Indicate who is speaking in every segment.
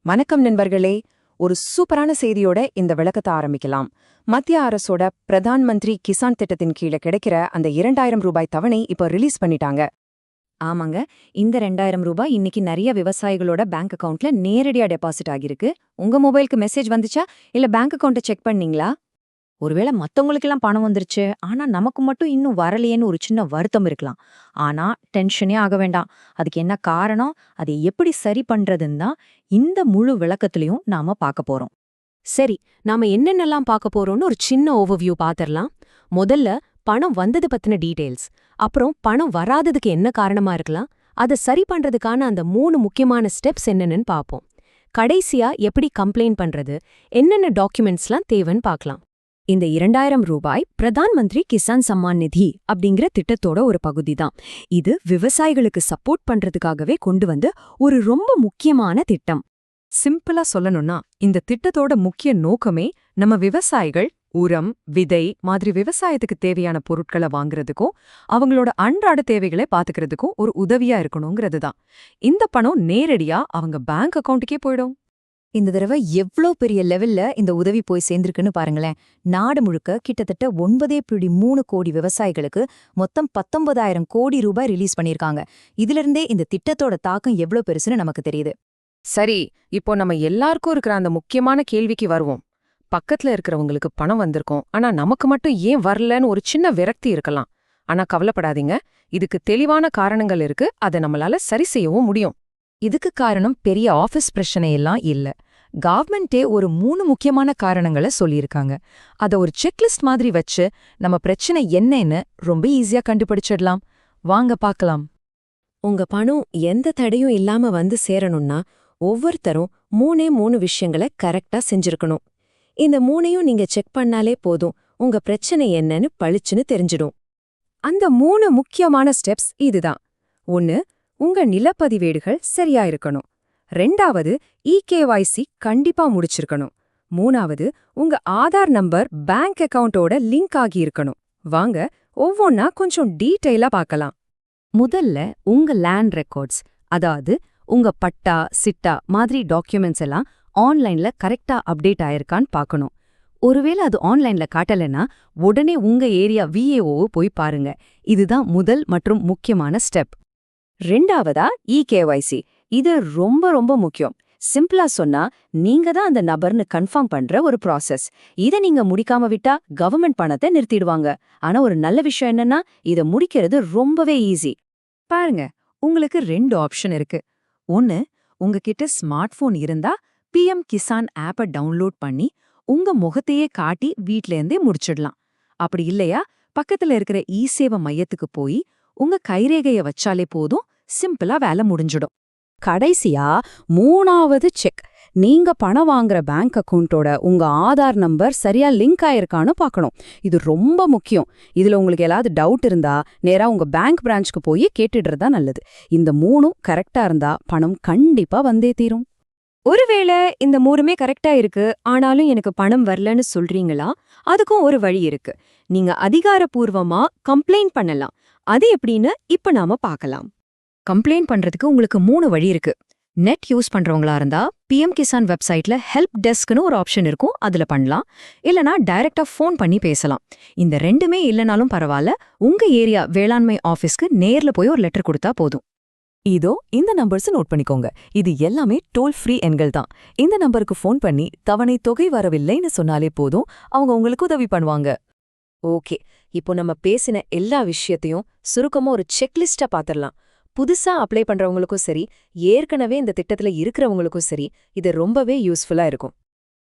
Speaker 1: வணக்கம் நண்பர்களே. ஒரு சூப்பரான செய்தியோட இந்த விளக்கத்தை ஆரம்பிக்கலாம். மத்திய அரசோட பிரதான் மந்திரி கிசான் திட்டத்தின் கீழே கிடைக்கிற அந்த 2000 ரூபாய் தவணை இப்போ ரிலீஸ் பண்ணிட்டாங்க.
Speaker 2: ஆமாங்க, இந்த 2000 ரூபாய் இன்னைக்கு நிறைய விவசாயிகளோட பேங்க் அக்கவுண்ட்ல நேரடியா டெபாசிட் ஆகிருக்கு. உங்க மொபைலுக்கு மெசேஜ் வந்துச்சா, இல்ல பேங்க் அக்கவுண்ட்டை செக் பண்ணீங்களா? ஒருவேளை மத்தவங்களுக்கெல்லாம் பணம் வந்துருச்சு, ஆனா நமக்கு மட்டும் இன்னும் வரலையேன்னு ஒரு சின்ன வருத்தம் இருக்கலாம். ஆனா டென்ஷனே ஆக வேண்டாம். அதுக்கு என்ன காரணம், அதை எப்படி சரி பண்றதுன்னு தான் இந்த முழு விளக்கத்திலையும் நாம பார்க்க போறோம்.
Speaker 3: சரி, நாம என்னென்னலாம் பார்க்க போறோம்னு ஒரு சின்ன ஓவர்வியூ பாத்திரலாம். முதல்ல பணம் வந்தது பத்தின டீடைல்ஸ், அப்புறம் பணம் வராததுக்கு என்ன காரணமா இருக்கலாம், அதை சரி பண்றதுக்கான அந்த 3 முக்கியமான ஸ்டெப்ஸ் என்னன்னு பார்ப்போம். கடைசியா எப்படி கம்ப்ளைண்ட் பண்றது, என்னென்ன டாக்குமெண்ட்ஸ்லாம் தேவைன்னு பார்க்கலாம்.
Speaker 2: இந்த 2000 ரூபாய் பிரதான் மந்திரி கிசான் சம்மான் நிதி அப்படிங்கிற திட்டத்தோட ஒரு பகுதி தான். இது விவசாயிகளுக்கு சப்போர்ட் பண்றதுக்காகவே கொண்டு வந்து ஒரு ரொம்ப முக்கியமான திட்டம்.
Speaker 1: சிம்பிளா சொல்லணும்னா, இந்த திட்டத்தோட முக்கிய நோக்கமே நம்ம விவசாயிகள் உரம், விதை மாதிரி விவசாயத்துக்கு தேவையான பொருட்களை வாங்குறதுக்கும் அவங்களோட அன்றாட தேவைகளை பாத்துக்கிறதுக்கும் ஒரு உதவியா இருக்கணுங்கிறது தான். இந்த பணம் நேரடியா அவங்க பேங்க் அக்கவுண்ட்டுக்கே போயிடும்.
Speaker 2: இந்த தடவை எவ்ளோ பெரிய லெவல்ல இந்த உதவி போய் சேர்ந்திருக்குன்னு பாருங்களேன். நாடு முழுக்க கிட்டத்தட்ட 9.3 கோடி விவசாயிகளுக்கு மொத்தம் 19,000 கோடி ரூபாய் ரிலீஸ் பண்ணிருக்காங்க. இதிலிருந்தே இந்த திட்டத்தோட தாக்கம் எவ்ளோ பெருசுன்னு நமக்கு தெரியுது.
Speaker 1: சரி, இப்போ நம்ம எல்லாருக்கும் இருக்கிற அந்த முக்கியமான கேள்விக்கு வருவோம். பக்கத்துல இருக்கிறவங்களுக்கு பணம் வந்திருக்கும், ஆனா நமக்கு மட்டும் ஏன் வரலன்னு ஒரு சின்ன விரக்தி இருக்கலாம். ஆனா கவலைப்படாதீங்க, இதுக்கு தெளிவான காரணங்கள் இருக்கு. அதை நம்மளால சரி செய்யவும் முடியும்.
Speaker 2: இதுக்கு காரணம் பெரிய ஆபீஸ் பிரச்சனையெல்லாம் இல்ல. கவர்மெண்டே ஒரு 3 முக்கியமான காரணங்களை சொல்லியிருக்காங்க. அத ஒரு செக்லிஸ்ட் மாதிரி வச்சு நம்ம பிரச்சனை என்னன்னு ரொம்ப ஈஸியா கண்டுபிடிச்சிடலாம். வாங்க பார்க்கலாம்.
Speaker 3: உங்க பணம் எந்த தடையும் இல்லாம வந்து சேரணும்னா ஒவ்வொருத்தரும் 3 விஷயங்களை கரெக்டா செஞ்சிருக்கணும். இந்த 3ஐயும் நீங்க செக் பண்ணாலே போதும், உங்க பிரச்சனை என்னன்னு பளிச்சுன்னு தெரிஞ்சிடும்.
Speaker 1: அந்த 3 முக்கியமான ஸ்டெப்ஸ் இதுதான். 1. உங்க நிலப்பதிவேடுகள் சரியா இருக்கணும். 2வது, EKYC கண்டிப்பா முடிச்சிருக்கணும். 3வது, உங்க ஆதார் நம்பர் பேங்க் அக்கவுண்டோட லிங்க் ஆகி இருக்கணும். வாங்க ஒவ்வொன்னா கொஞ்சம் டீட்டெயிலா பார்க்கலாம்.
Speaker 3: முதல்ல உங்க லேண்ட் ரெக்கார்ட்ஸ், அதாவது உங்க பட்டா, சிட்டா மாதிரி டாக்குமெண்ட்ஸ் எல்லாம் ஆன்லைன்ல கரெக்டா அப்டேட் ஆயிருக்கான்னு பார்க்கணும். ஒருவேளை அது ஆன்லைன்ல காட்டலைன்னா உடனே உங்க ஏரியா VAO போய் பாருங்க. இதுதான் முதல் மற்றும் முக்கியமான ஸ்டெப்.
Speaker 2: 2வதா EKYC. இது ரொம்ப ரொம்ப முக்கியம். சிம்பிளா சொன்னா, நீங்க தான் அந்த நபர்னு கன்ஃபார்ம் பண்ற ஒரு ப்ராசஸ். இத நீங்க முடிக்காம விட்டா கவர்மெண்ட் பணத்தை நிறுத்திடுவாங்க. ஆனா ஒரு நல்ல விஷயம் என்னன்னா, இத முடிக்கிறது ரொம்பவே ஈஸி.
Speaker 1: பாருங்க, உங்களுக்கு 2 ஆப்ஷன் இருக்கு. 1, உங்ககிட்ட ஸ்மார்ட் போன் இருந்தா PM கிசான் ஆப்பை டவுன்லோட் பண்ணி உங்க முகத்தையே காட்டி வீட்ல இருந்தே முடிச்சிடலாம். அப்படி இல்லையா, பக்கத்துல இருக்கிற சேவை மையத்துக்கு போய் உங்க கைரேகைய வச்சாலே போதும், சிம்பிளா வேலை முடிஞ்சிடும்.
Speaker 3: கடைசியா 3வது செக், நீங்க பணம் வாங்குற பேங்க் அக்கவுண்டோட உங்க ஆதார் நம்பர் சரியா லிங்க் ஆயிருக்கான்னு பார்க்கணும். இது ரொம்ப முக்கியம். இதுல உங்களுக்கு ஏதாவது டவுட் இருந்தா நேரா உங்க பேங்க் பிரான்ச்க்கு போய் கேட்டுடுறதா நல்லது. இந்த 3ம் கரெக்டா இருந்தா பணம் கண்டிப்பா வந்தே தீரும்.
Speaker 2: ஒருவேளை இந்த 3மே கரெக்டா இருக்கு, ஆனாலும் எனக்கு பணம் வரலன்னு சொல்றீங்களா? அதுக்கும் ஒரு வழி இருக்கு. நீங்க அதிகாரப்பூர்வமா கம்ப்ளைண்ட் பண்ணலாம். அது எப்படின்னு இப்ப நாம பார்க்கலாம். கம்ப்ளைண்ட் பண்றதுக்கு உங்களுக்கு 3 வழி இருக்கு. நெட் யூஸ் பண்றவங்களா இருந்தா PM கிசான் வெப்சைட்ல ஹெல்ப் டெஸ்க்னு ஒரு ஆப்ஷன் இருக்கும், அதுல பண்ணலாம். இல்லனா டைரக்டா ஃபோன் பண்ணி பேசலாம். இந்த 2மே இல்லனாலும் பரவாயில்ல, உங்க ஏரியா வேளாண்மை ஆபீஸ்க்கு நேர்ல போய் ஒரு லெட்டர் கொடுத்தா போதும்.
Speaker 4: இதோ இந்த நம்பர்ஸ் நோட் பண்ணிக்கோங்க. இது எல்லாமே டோல் ஃப்ரீ எண்கள் தான். இந்த நம்பருக்கு ஃபோன் பண்ணி தவணை தொகை வரவில்லைன்னு சொன்னாலே போதும், அவங்க உங்களுக்கு உதவி பண்ணுவாங்க.
Speaker 3: ஓகே, இப்போ நம்ம பேசின எல்லா விஷயத்தையும் சுருக்கமா ஒரு செக்லிஸ்டா பாத்திரலாம். புதுசா அப்ளை பண்றவங்களுக்கும் சரி, ஏற்கனவே இந்த திட்டத்துல இருக்கிறவங்களுக்கும் சரி, இது ரொம்பவே யூஸ்ஃபுல்லா இருக்கும்.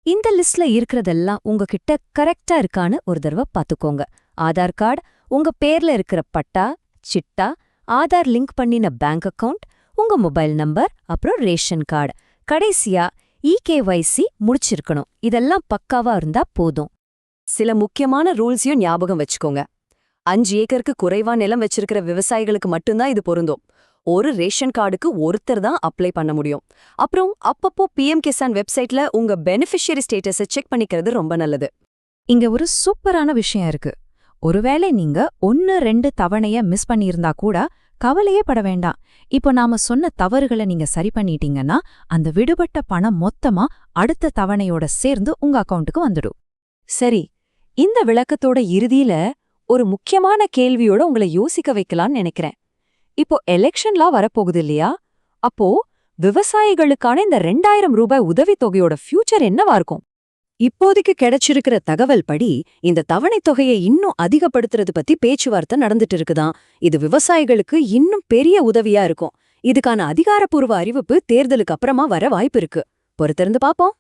Speaker 2: இந்த லிஸ்ட்ல இருக்கிறதெல்லாம் உங்ககிட்ட கரெக்டா இருக்கான்னு ஒரு தடவை பாத்துக்கோங்க. ஆதார் கார்டு, உங்க பேர்ல இருக்கிற பட்டா, சிட்டா, ஆதார் லிங்க் பண்ணின பேங்க் அக்கவுண்ட், உங்க மொபைல் நம்பர், அப்புறம் ரேஷன் கார்டு. கடைசியா EKYC முடிச்சிருக்கணும். இதெல்லாம் பக்காவா இருந்தா போதும்.
Speaker 3: சில முக்கியமான ரூல்ஸையும் ஞாபகம் வச்சுக்கோங்க. 5 ஏக்கருக்கு குறைவா நிலம் வச்சிருக்கிற விவசாயிகளுக்கு மட்டும்தான் இது பொருந்தும். ஒரு ரேஷன் கார்டுக்கு ஒருத்தர் தான் அப்ளை பண்ண முடியும். அப்புறம் அப்பப்போ PM கிசான் வெப்சைட்ல உங்க பெனிஃபிஷியரி ஸ்டேட்டஸை செக் பண்ணிக்கிறது ரொம்ப நல்லது.
Speaker 2: இங்க ஒரு சூப்பரான விஷயம் இருக்கு. ஒருவேளை நீங்க 1-2 தவணைய மிஸ் பண்ணியிருந்தா கூட
Speaker 1: கவலையே பட வேண்டாம். இப்போ நாம சொன்ன தவறுகளை நீங்க சரி பண்ணிட்டீங்கன்னா அந்த விடுபட்ட பணம் மொத்தமா அடுத்த தவணையோட சேர்ந்து உங்க அக்கவுண்ட்டுக்கு வந்துடும்.
Speaker 2: சரி, இந்த விளக்கத்தோட இறுதியில ஒரு முக்கியமான கேள்வியோட உங்களை யோசிக்க வைக்கலாம்னு நினைக்கிறேன். இப்போ எலெக்ஷன்லாம் வரப்போகுது இல்லையா? அப்போ விவசாயிகளுக்கான இந்த 2000 ரூபாய் உதவித்தொகையோட ஃபியூச்சர் என்னவா இருக்கும்? இப்போதைக்கு கிடைச்சிருக்கிற தகவல் படி இந்த தவணைத் தொகையை இன்னும் அதிகப்படுத்துறது பத்தி பேச்சுவார்த்தை நடந்துட்டு இருக்குதாம். இது விவசாயிகளுக்கு இன்னும் பெரிய உதவியா இருக்கும். இதுக்கான அதிகாரப்பூர்வ அறிவிப்பு தேர்தலுக்கு அப்புறமா வர வாய்ப்பு இருக்கு. பொறுத்திருந்து பாப்போம்.